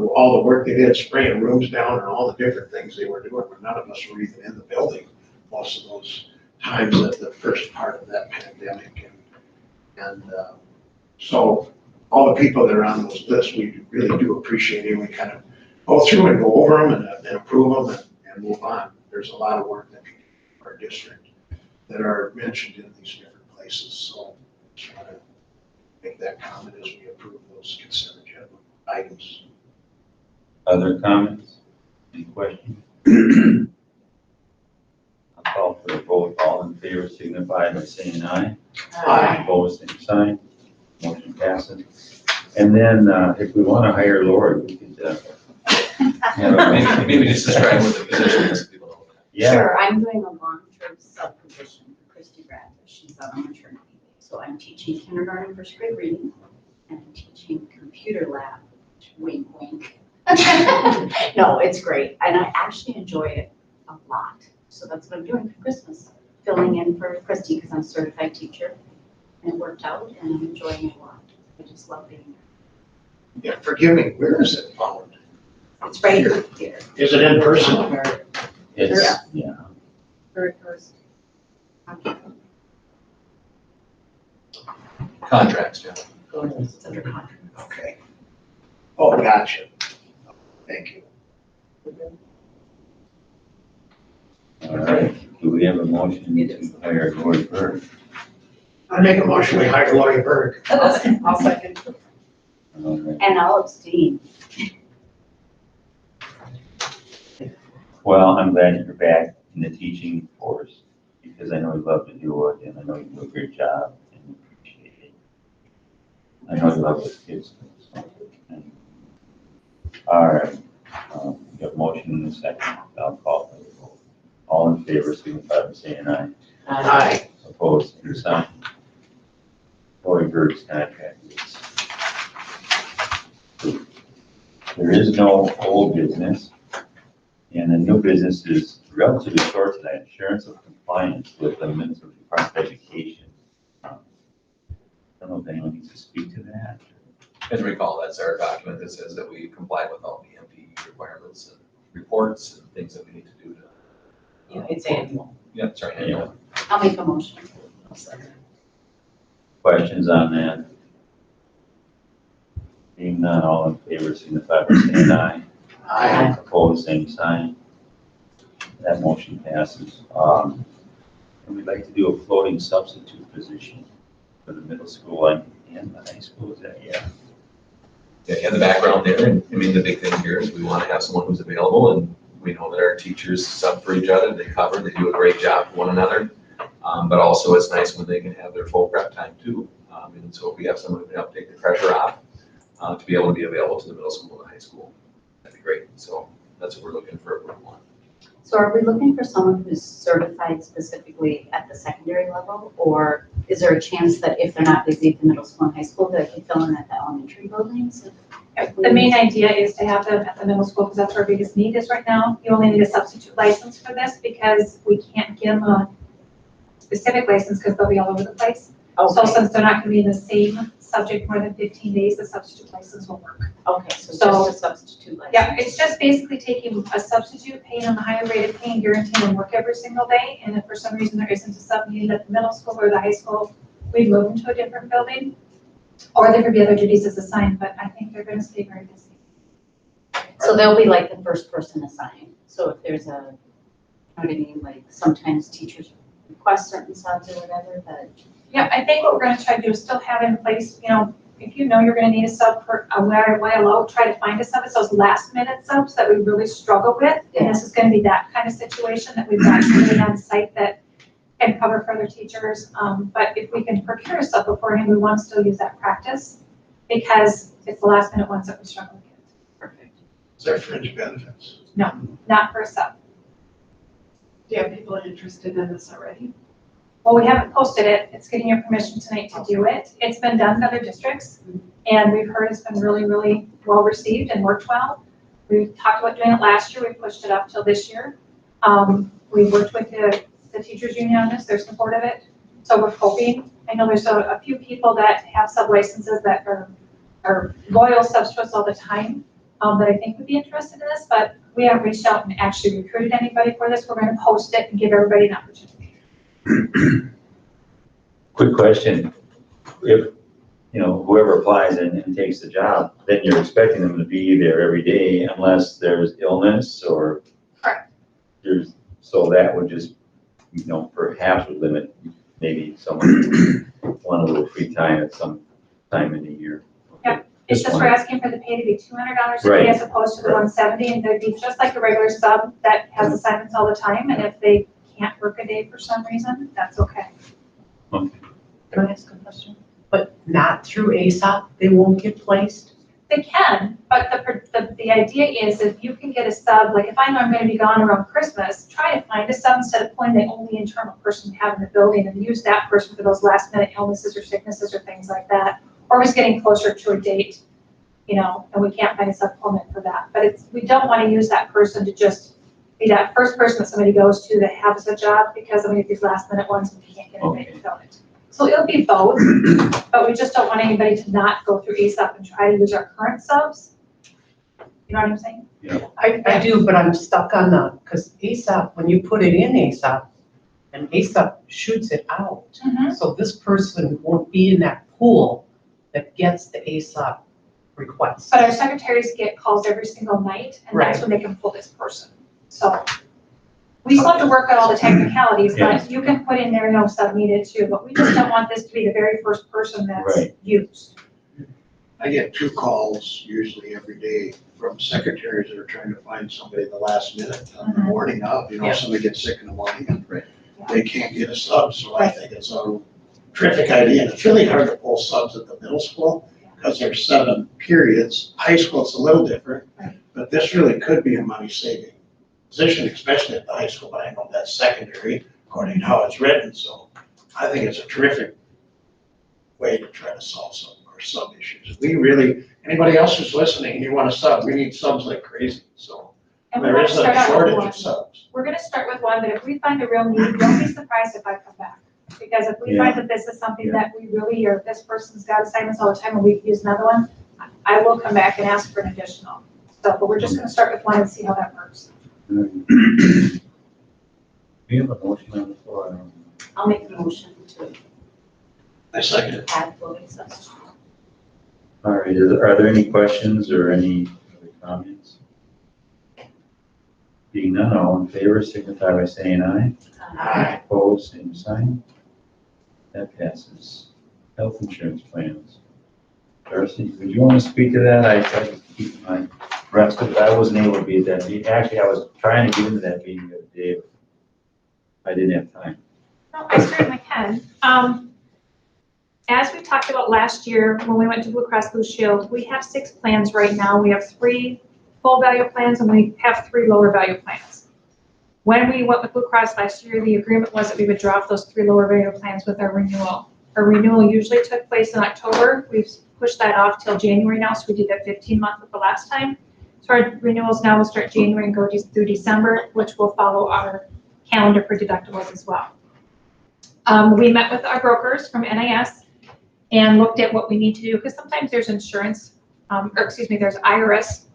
all the work they did, spraying rooms down and all the different things they were doing, when none of us were even in the building most of those times at the first part of that pandemic. And so all the people that are on those lists, we really do appreciate it. We kind of go through and go over them and approve them and move on. There's a lot of work that people in our district that are mentioned in these different places. So just want to make that comment as we approve those consent agenda items. Other comments? Any questions? I'll call for a vote. All in favor signify by saying aye. Aye. Opposed, same sign. Motion passes. And then if we want to hire Lori, we could have a Maybe just describe what the position is, so people know. Yeah, Sure, I'm doing a long-term sub position for Christy Bradford. She's on maternity leave. So I'm teaching kindergarten, first grade reading, and I'm teaching computer lab, wink, wink. No, it's great, and I actually enjoy it a lot. So that's what I'm doing for Christmas, filling in for Christy because I'm a certified teacher. And it worked out, and I'm enjoying it a lot. I just love being Yeah, forgive me, where is it found? there. It's right here. Is it in person? it's, yeah. Very first. Contracts, yeah. It's under contract. Okay. Oh, gotcha. Thank you. All right. Do we have a motion to hire Lori Bird? I make a motion, we hire Lori Berg. I'll second. All right. And I'll abstain. Well, I'm glad you're back in the teaching force because I know you love to do it and I know you do a great job and we appreciate it. I know you love those kids. So. All right. You have a motion in a second. I'll call for the vote. All in favor, signify by saying aye. Aye. Opposed, same sign. Lori Bird's contract is. There is no old business. And the new business is relatively short tonight, assurance of compliance with the Minnesota Department of Education. I don't know if anyone needs to speak to that. As you recall, that's our document that says that we comply with all the MPE requirements and reports and things that we need to do to. Yeah, it's annual. Yeah, sorry, annual. I'll make a motion. Questions on that? Being none, all in favor signify by saying aye. Aye. Opposed, same sign. That motion passes. And we'd like to do a floating substitute position for the middle school and the high school, is that, yeah? Yeah, you have the background there, and I mean, the big thing here is we want to have someone who's available, and we know that our teachers sub for each other, they cover, they do a great job for one another. But also it's nice when they can have their full prep time too. And so if we have someone who can help take the pressure off, to be able to be available to the middle school and the high school, that'd be great. So that's what we're looking for approval on. So are we looking for someone who's certified specifically at the secondary level? Or is there a chance that if they're not busy at the middle school and high school, they can fill in at the elementary buildings? The main idea is to have them at the middle school because that's our biggest need is right now. You only need a substitute license for this because we can't give them a specific license because they'll be all over the place. So Okay, since they're not gonna be in the same subject more than 15 days, the substitute license will work. okay, so So- just a substitute license? Yeah, it's just basically taking a substitute, paying them the higher rate of paying, guaranteeing them work every single day. And if for some reason there isn't a sub needed at the middle school or the high school, we'd move them to a different building. Or there could be other duties as assigned, but I think they're gonna stay very busy. So they'll be like the first person assigned. So if there's a, you know what I mean, like sometimes teachers request certain subs or whatever, but. Yeah, I think what we're gonna try to do is still have in place, you know, if you know you're gonna need a sub for a while out, try to find a sub. It's those last minute subs that we really struggle with. And this is gonna be that kind of situation that we've got somebody on site that can cover for other teachers. But if we can procure a sub beforehand, we want to still use that practice because it's the last minute ones that we struggle with. Perfect. Is there fringe benefits? Not for a sub. Do you have people interested in this already? Well, we haven't posted it. It's getting your permission tonight to do it. It's been done in other districts. And we've heard it's been really, really well received and worked well. We talked about doing it last year. We pushed it up till this year. We worked with the teachers union on this. They're supportive of it. So we're hoping, I know there's a few people that have sub licenses that are loyal subs to us all the time that I think would be interested in this, but we haven't reached out and actually recruited anybody for this. We're going to post it and give everybody an opportunity. Quick question. If, you know, whoever applies and takes the job, then you're expecting them to be there every day unless there's illness or. Correct. So that would just, you know, perhaps would limit maybe someone want a little free time at some time in the year. Yeah, It's just we're asking for the pay to be $200 a Right. day as opposed to the $170, and they'd be just like a regular sub that has assignments all the time, and if they can't work a day for some reason, that's okay. Can I ask a question? But not through ASAP, they won't get placed? They can, but the idea is if you can get a sub, like if I know I'm gonna be gone around Christmas, try to find a sub instead of pulling the only internal person we have in the building and use that person for those last minute illnesses or sicknesses or things like that. Or it's getting closer to a date, you know, and we can't find a supplement for that. But we don't wanna use that person to just be that first person that somebody goes to that has a job, because I'm gonna get these last minute ones and we can't get anybody to fill it. So it'll be both, but we just don't want anybody to not go through ASAP and try to use our current subs. You know what I'm saying? I do, but I'm stuck on because ASAP, when you put it in ASAP, and ASAP shoots it out. So this person won't be in that pool that gets the ASAP request. But our secretaries get calls every single night, and that's when they can pull this person. So we still have to work out all the technicalities, but you can put in there no sub needed too, but we just don't want this to be the very first person that's Right. used. I get 2 calls usually every day from secretaries that are trying to find somebody the last minute, on the morning of, you know, Yeah. somebody gets sick in the morning and Right. they can't get a sub, so I think it's a terrific idea. And it's really hard to pull subs at the middle school because there's 7 periods. High school, it's a little different, but this really could be a money-saving position, especially at the high school, but I know that's secondary according to how it's written, so I think it's a terrific way to try to solve some of our sub issues. We really, anybody else who's listening, you want a sub, we need subs like crazy, so And we there want is to start a out with shortage one. of subs. We're gonna start with one, but if we find a real need, don't be surprised if I come back. Because if we find that this is something that we really, or this person's got assignments all the time and we could use another one, I will come back and ask for an additional. So, but we're just gonna start with one and see how that works. Do you have a motion on the floor? I don't know. I'll make the motion to I second it. add voting substitute. All right, are there any questions or any other comments? Being none, all in favor, signify by saying aye. Aye. Opposed, same sign. That passes. Health insurance plans. Darcy, would you want to speak to that? I tried to keep my breath, because I wasn't able to be at that meeting. Actually, I was trying to get into that meeting the other day, but I didn't have time. No, I certainly can. As we talked about last year, when we went to Blue Cross Blue Shield, we have 6 plans right now. We have 3 full value plans and we have 3 lower value plans. When we went with Blue Cross last year, the agreement was that we would drop those 3 lower value plans with our renewal. Our renewal usually took place in October. We've pushed that off till January now, so we did that 15-month with the last time. So our renewals now will start January and go through December, which will follow our calendar for deductibles as well. We met with our brokers from NIS and looked at what we need to do, because sometimes there's insurance, there's IRS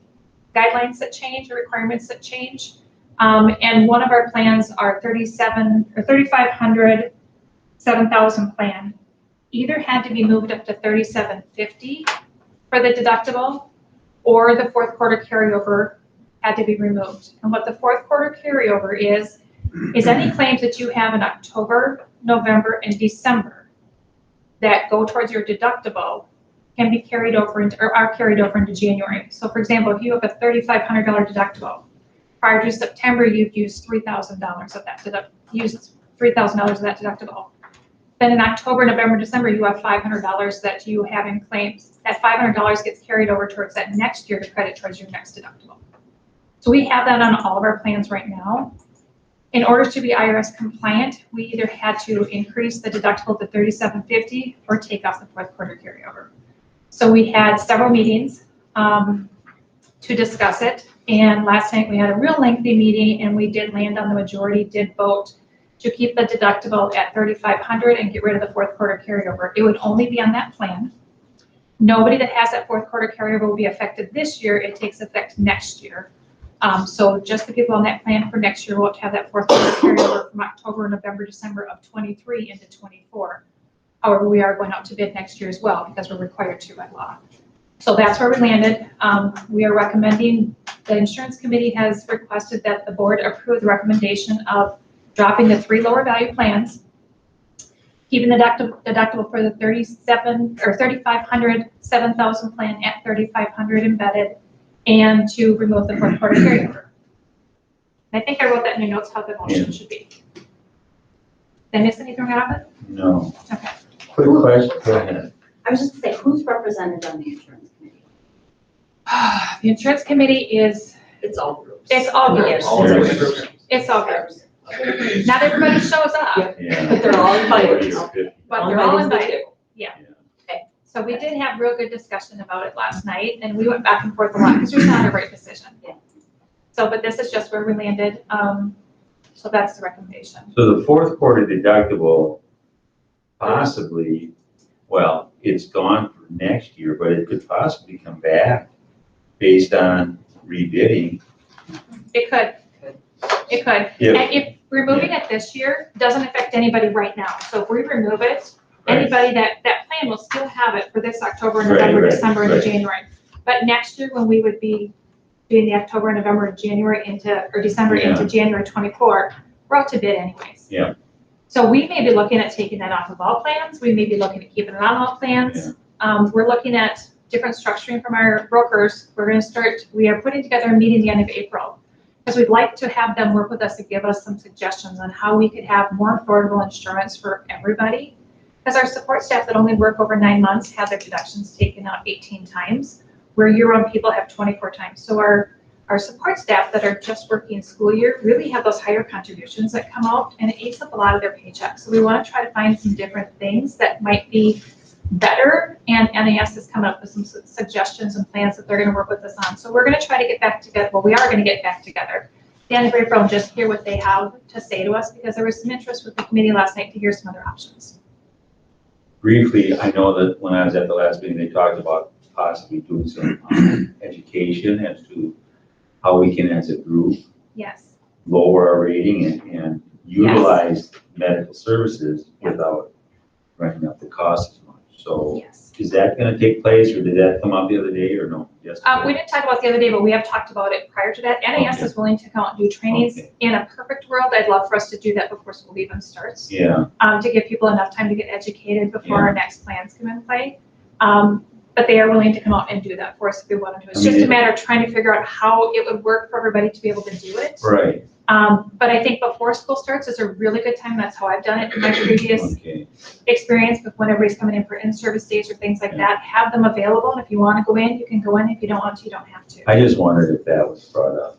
guidelines that change or requirements that change. And one of our plans, our 3,500, 7,000 plan, either had to be moved up to 3,750 for the deductible, or the 4th quarter carryover had to be removed. And what the 4th quarter carryover is any claims that you have in October, November, and December that go towards your deductible can be carried over into, or are carried over into January. So for example, if you have a $3,500 deductible, prior to September, you've used $3,000 of that $3,000 of that deductible. Then in October, November, December, you have $500 that you have in claims. That $500 gets carried over towards that next year to credit towards your next deductible. So we have that on all of our plans right now. In order to be IRS compliant, we either had to increase the deductible to $3,750 or take off the 4th quarter carryover. So we had several meetings to discuss it. And last night we had a real lengthy meeting and we did land on the majority, did vote to keep the deductible at $3,500 and get rid of the 4th quarter carryover. It would only be on that plan. Nobody that has that 4th quarter carryover will be affected this year. It takes effect next year. So just the people on that plan for next year won't have that 4th quarter carryover from October, November, December of 23 into 24. However, we are going out to bid next year as well because we're required to by law. So that's where we landed. We are recommending, the insurance committee has requested that the board approve the recommendation of dropping the 3 lower value plans, keeping the deductible for the 3,500, 7,000 plan at 3,500 embedded, and to remove the 4th quarter carryover. I think I wrote that in your notes how the motion should be. Did I miss anything out of it? No. Okay. Quick question, go ahead. I was just gonna say, who's represented on the insurance committee? The insurance committee is, It's all groups. it's all groups. All groups. It's all groups. Not everybody shows up, Yeah. But they're all invited. but they're all invited. Yeah. Okay. So we did have real good discussion about it last night, and we went back and forth a lot because there's not a right decision. Yeah. So, but this is just where we landed. So that's the recommendation. So the 4th quarter deductible, possibly, well, it's gone for next year, but it could possibly come back based on rebidding. It could. It could. Yeah. And if removing it this year doesn't affect anybody right now. So if we remove it, anybody that plan will still have it for this October, November, December, and January. But next year, when we would be doing the October, November, January or December into January 24, we're out to bid anyways. Yeah. So we may be looking at taking that off of all plans. We may be looking at keeping it on all plans. We're looking at different structuring from our brokers. We are putting together a meeting the end of April, because we'd like to have them work with us to give us some suggestions on how we could have more affordable insurance for everybody. Because our support staff that only work over 9 months have their deductions taken out 18 times, where year-round people have 24 times. So our support staff that are just working school year really have those higher contributions that come out, and it eats up a lot of their paychecks. So we want to try to find some different things that might be better, and NAS is coming up with some suggestions and plans that they're going to work with us on. So we're going to try to get back together. Well, we are going to get back together at the end of April and just hear what they have to say to us, because there was some interest with the committee last night to hear some other options. Briefly, I know that when I was at the last meeting, they talked about possibly doing some education as to how we can, as a group, Yes. lower our rating and utilize medical services without running up the cost as much. So Yes. is that going to take place, or did that come up the other day, or no? Yes. We didn't talk about it the other day, but we have talked about it prior to that. NAS is willing to come out and do trainings. Okay. In a perfect world, I'd love for us to do that before school even starts. Yeah. To give people enough time to get educated before our next plans come in play. But they are willing to come out and do that for us if we want to. It's just a matter of trying to figure out how it would work for everybody to be able to do it. Right. But I think before school starts is a really good time. That's how I've done it in my previous Okay, experience with when everybody's coming in for in-service days or things like that. Have them available, and if you want to go in, you can go in. If you don't want to, you don't have to. I just wondered if that was brought up.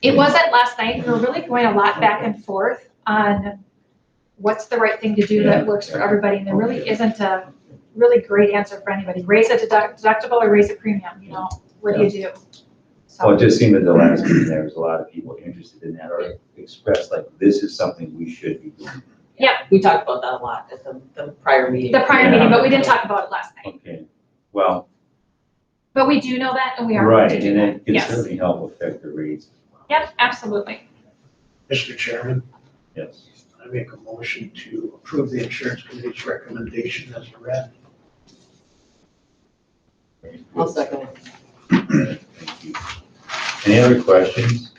It wasn't last night. We were really going a lot back and forth on what's the right thing to do that works for everybody, and there really isn't a really great answer for anybody. Raise a deductible or raise a premium, you know, what do you do? Well, it So, just seemed at the last meeting, there was a lot of people interested in that or expressed like, this is something we should be doing. We talked about that a lot at the prior meeting. the prior meeting, but we didn't talk about it last night. Okay, well, But we do know that, and we are going right, to do and that. it can Yes. certainly help affect the rates. Yep, absolutely. Mr. Chairman, Yes. I make a motion to approve the insurance committee's recommendation as read. Very good. I'll second it. Thank you. Any other questions?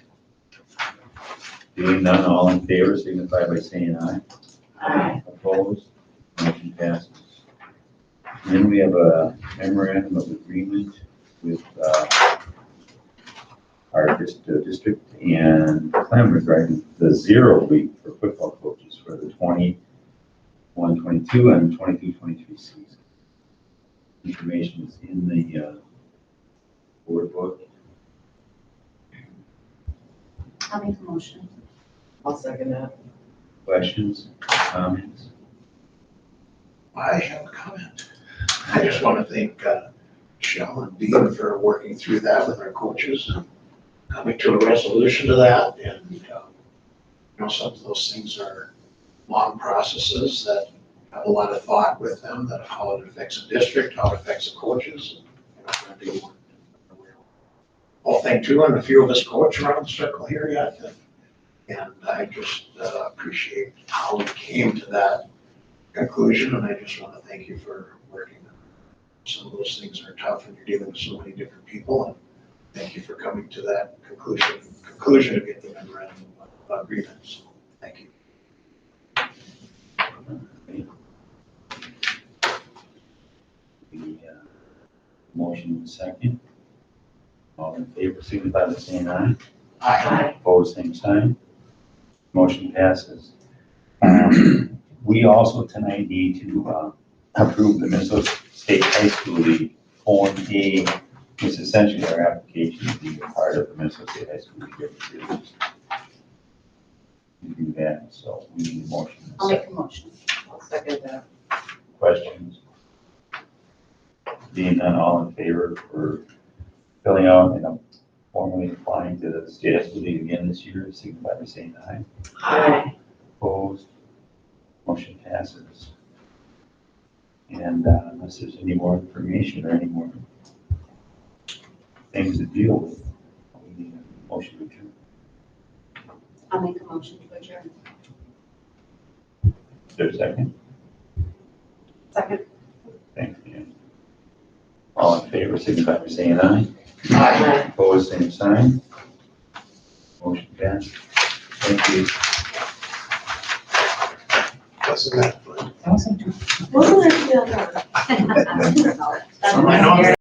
Being none, all in favor, signify by saying aye. Aye. Opposed? Motion passes. And then we have a memorandum of agreement with our district and Clem regarding the 0 week for football coaches for the 21-22 and 22-23 season. Information is in the board book. I'll make a motion. I'll second that. Questions, comments? I have a comment. I just want to thank Michelle and Dean for working through that with our coaches and coming to a resolution to that. And, you know, some of those things are long processes that have a lot of thought with them, that how it affects a district, how it affects the coaches. And, you know, whole thing too, and a few of us coach around the circle here yet. And I just appreciate how we came to that conclusion, and I just want to thank you for working. Some of those things are tough, and you're dealing with so many different people, and thank you for coming to that conclusion to get the memorandum of agreement. So, thank you. The motion is second. All in favor, signify by saying aye. Aye. Opposed, same sign. Motion passes. We also tonight need to approve the Minnesota State High School League Form A, which is essentially our application to be a part of the Minnesota State High School League. We do that, so we need a motion. I'll make a motion. I'll second that. Questions? Being none, all in favor for filling out and formally applying to the State High School League again this year, signify by saying aye. Aye. Opposed? Motion passes. And unless there's any more information or any more things to deal with, we need a motion to adjourn. I'll make a motion to adjourn. Is there a second? Second. Thanks, Dan. All in favor, signify by saying aye. Aye. Opposed, same sign. Motion passed. Thank you. Wasn't that fun? Wasn't it? That's I know.